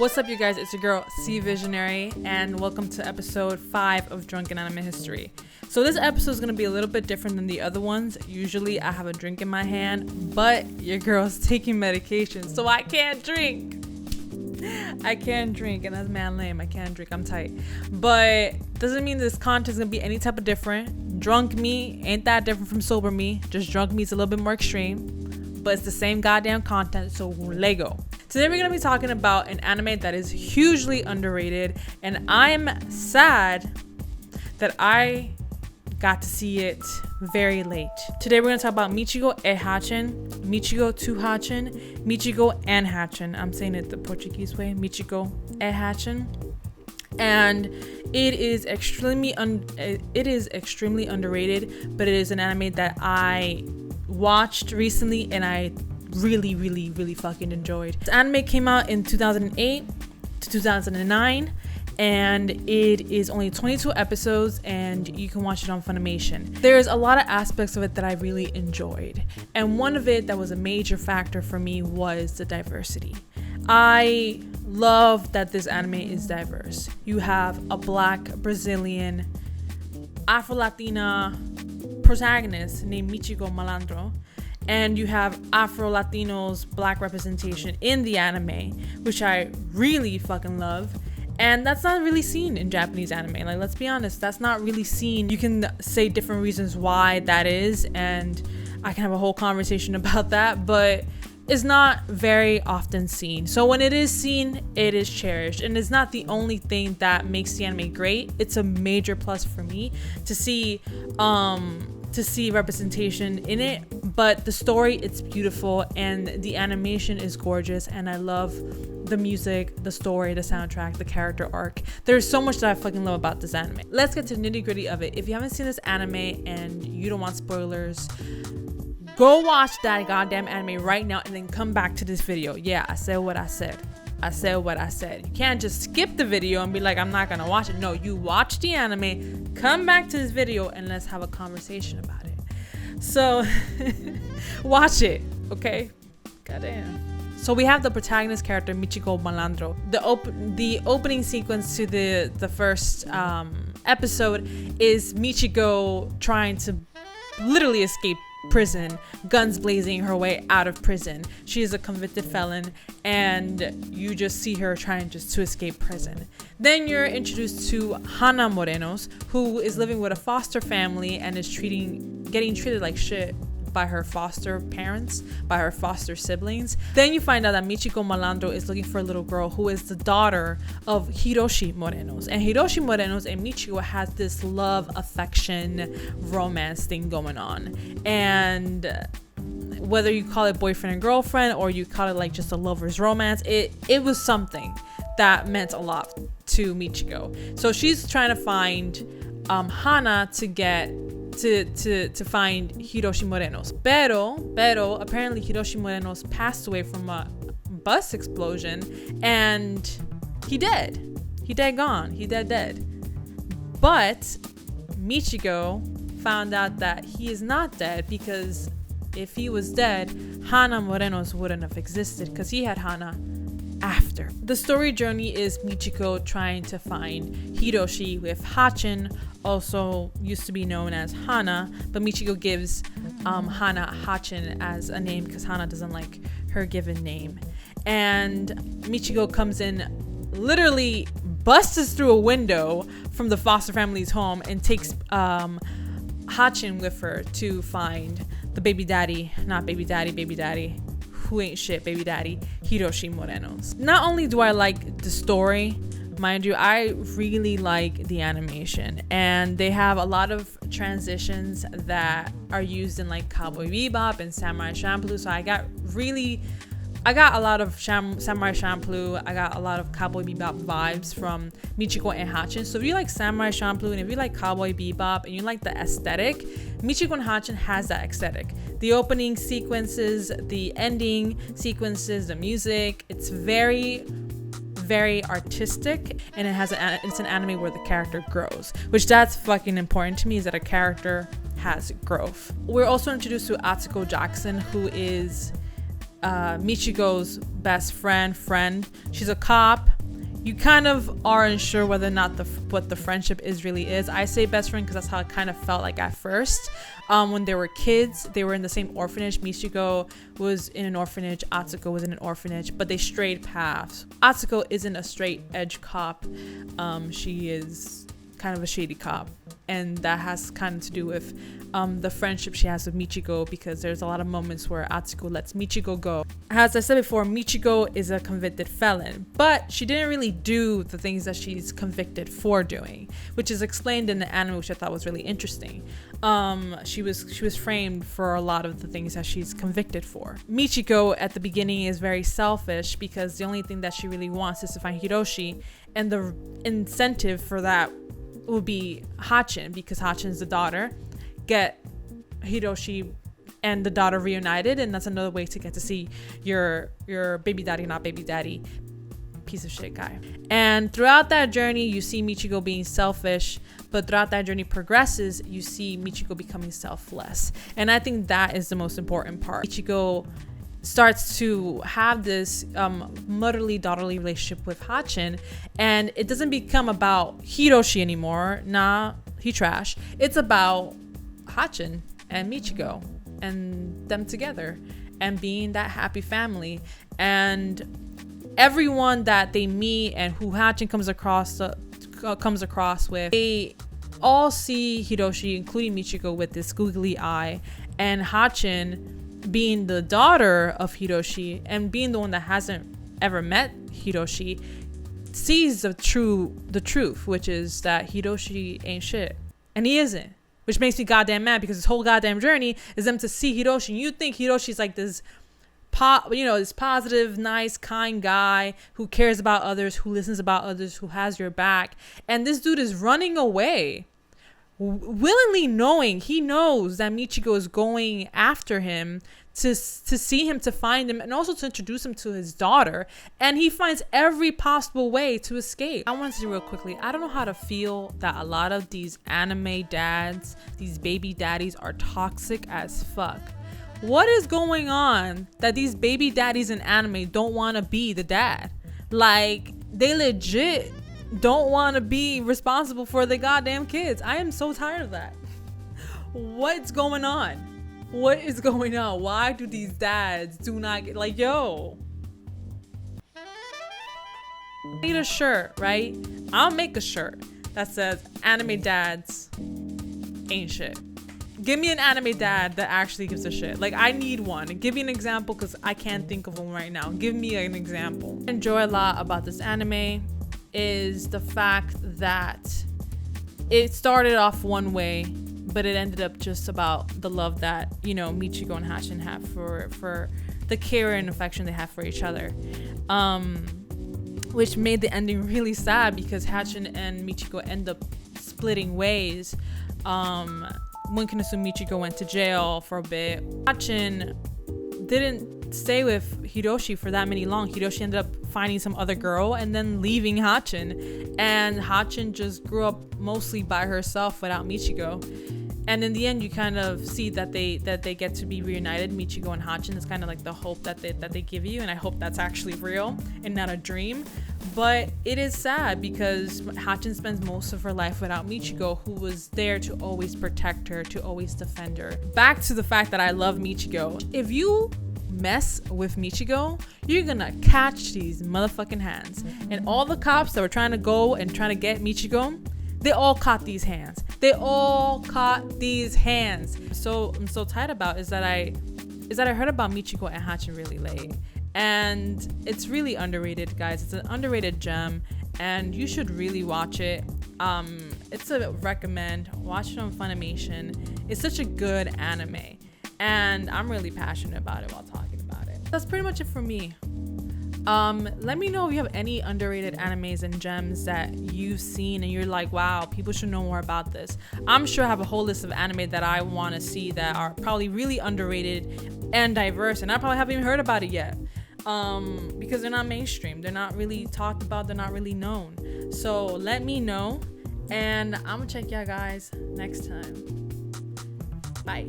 What's up, you guys? It's your girl C.Visionary, and welcome to episode 5 of Drunken Anime History. So this episode is going to be a little bit different than the other ones. Usually I have a drink in my hand, but your girl's taking medication, so I can't drink. I can't drink, and that's man lame. I can't drink. I'm tight. But doesn't mean this content is going to be any type of different. Drunk me ain't that different from sober me. Just drunk me is a little bit more extreme, but it's the same goddamn content, so Lego. Today we're going to be talking about an anime that is hugely underrated, and I'm sad that I got to see it very late. Today we're going to talk about Michiko e Hatchin, Michiko to Hatchin, Michiko and Hatchin. I'm saying it the Portuguese way, Michiko e Hatchin. And it is extremely underrated, but it is an anime that I watched recently and I really fucking enjoyed. This anime came out in 2008 to 2009, and it is only 22 episodes, and you can watch it on Funimation. There's a lot of aspects of it that I really enjoyed, and one of it that was a major factor for me was the diversity. I love that this anime is diverse. You have a Black Brazilian Afro-Latina protagonist named Michiko Malandro, and you have Afro-Latinos Black representation in the anime, which I really fucking love. And that's not really seen in Japanese anime. Like, let's be honest, that's not really seen. You can say different reasons why that is, and I can have a whole conversation about that, but it's not very often seen. So when it is seen, it is cherished, and it's not the only thing that makes the anime great. It's a major plus for me to see representation in it. But the story, it's beautiful, and the animation is gorgeous, and I love the music, the story, the soundtrack, the character arc. There's so much that I fucking love about this anime. Let's get to the nitty gritty of it. If you haven't seen this anime and you don't want spoilers, go watch that goddamn anime right now and then come back to this video. Yeah, I said what I said. I said what I said. You can't just skip the video and be like, I'm not gonna watch it. No, you watch the anime, come back to this video, and let's have a conversation about it. So watch it, okay? Goddamn. So we have the protagonist character, Michiko Malandro. The opening sequence to the first episode is Michiko trying to literally escape prison, guns blazing her way out of prison. She is a convicted felon, and you just see her trying just to escape prison. Then you're introduced to Hana Morenos, who is living with a foster family and is getting treated like shit by her foster parents, by her foster siblings. Then you find out that Michiko Malandro is looking for a little girl who is the daughter of Hiroshi Morenos. And Hiroshi Morenos and Michiko has this love, affection, romance thing going on. And whether you call it boyfriend and girlfriend or you call it like just a lover's romance, it was something that meant a lot to Michiko. So she's trying to find Hana to find Hiroshi Morenos. Pero apparently Hiroshi Morenos passed away from a bus explosion, and he dead gone. He dead. But Michiko found out that he is not dead, because if he was dead, Hana Morenos wouldn't have existed, because he had Hana after. The story journey is Michiko trying to find Hiroshi with Hatchin, also used to be known as Hana, but Michiko gives Hana Hatchin as a name because Hana doesn't like her given name. And Michiko comes in, literally busts through a window from the foster family's home and takes Hatchin with her to find the baby daddy, who ain't shit, baby daddy, Hiroshi Morenos. Not only do I like the story, mind you, I really like the animation, and they have a lot of transitions that are used in like Cowboy Bebop and Samurai Champloo. So I got a lot of Samurai Champloo. I got a lot of Cowboy Bebop vibes from Michiko and Hatchin. So if you like Samurai Champloo and if you like Cowboy Bebop and you like the aesthetic, Michiko and Hatchin has that aesthetic. The opening sequences, the ending sequences, the music, it's very artistic, and it's an anime where the character grows, which that's fucking important to me, is that a character has growth. We're also introduced to Atsuko Jackson, who is Michiko's best friend. She's a cop. you kind of are unsure whether or not what the friendship really is. I say best friend because that's how it kind of felt like at first. When they were kids, they were in the same orphanage. Michiko was in an orphanage, Atsuko was in an orphanage, but they strayed paths. Atsuko isn't a straight edge cop. She is kind of a shady cop, and that has kind of to do with the friendship she has with Michiko, because there's a lot of moments where Atsuko lets Michiko go. As I said before, Michiko is a convicted felon, but she didn't really do the things that she's convicted for doing, which is explained in the anime, which I thought was really interesting. She was framed for a lot of the things that she's convicted for. Michiko at the beginning is very selfish because the only thing that she really wants is to find Hiroshi, and the incentive for that would be Hatchin, because Hatchin's the daughter. Get Hiroshi and the daughter reunited, and that's another way to get to see your baby daddy, not baby daddy, piece of shit guy. And throughout that journey, you see Michiko being selfish, but throughout that journey progresses, you see Michiko becoming selfless. And I think that is the most important part. Michiko starts to have this motherly daughterly relationship with Hatchin, and it doesn't become about Hiroshi anymore. Nah, he trash. It's about Hatchin and Michiko and them together and being that happy family. And everyone that they meet and who Hatchin comes across with, they all see Hiroshi, including Michiko, with this googly eye. And Hatchin, being the daughter of Hiroshi and being the one that hasn't ever met Hiroshi, sees the truth, which is that Hiroshi ain't shit, and he isn't. Which makes me goddamn mad, because this whole goddamn journey is them to see Hiroshi. And you think Hiroshi's like this this positive, nice, kind guy who cares about others, who listens about others, who has your back. And this dude is running away, willingly knowing he knows that Michiko is going after him to see him, to find him, and also to introduce him to his daughter. And he finds every possible way to escape. I want to say real quickly, I don't know how to feel that a lot of these anime dads, these baby daddies, are toxic as fuck. What is going on that these baby daddies in anime don't want to be the dad? Like, they legit don't want to be responsible for their goddamn kids. I am so tired of that. What's going on? What is going on? Why do these dads do not get, like, yo, I need a shirt, right? I'll make a shirt that says anime dads ain't shit. Give me an anime dad that actually gives a shit. Like, I need one. Give me an example, because I can't think of one right now. Give me an example. What I enjoy a lot about this anime is the fact that it started off one way, but it ended up just about the love that, Michiko and Hatchin have for the care and affection they have for each other. Which made the ending really sad, because Hatchin and Michiko end up splitting ways. One can assume Michiko went to jail for a bit. Hatchin didn't stay with Hiroshi for that long. Hiroshi ended up finding some other girl and then leaving Hatchin. And Hatchin just grew up mostly by herself without Michiko. And in the end, you kind of see that they get to be reunited, Michiko and Hatchin. It's kind of like the hope that they give you, and I hope that's actually real and not a dream. But it is sad, because Hatchin spends most of her life without Michiko, who was there to always protect her, to always defend her. Back to the fact that I love Michiko. If you mess with Michiko, you're gonna catch these motherfucking hands. And all the cops that were trying to go and trying to get Michiko, they all caught these hands. They all caught these hands. So I'm so tired about is that I heard about Michiko and Hatchin really late. And it's really underrated, guys. It's an underrated gem, and you should really watch it. It's a recommend. Watch it on Funimation. It's such a good anime, and I'm really passionate about it while talking about it. That's pretty much it for me. Let me know if you have any underrated animes and gems that you've seen and you're like, wow, people should know more about this. I'm sure I have a whole list of anime that I want to see that are probably really underrated and diverse, and I probably haven't even heard about it yet, because they're not mainstream, they're not really talked about, they're not really known. So let me know, and I'm gonna check y'all guys next time. Bye.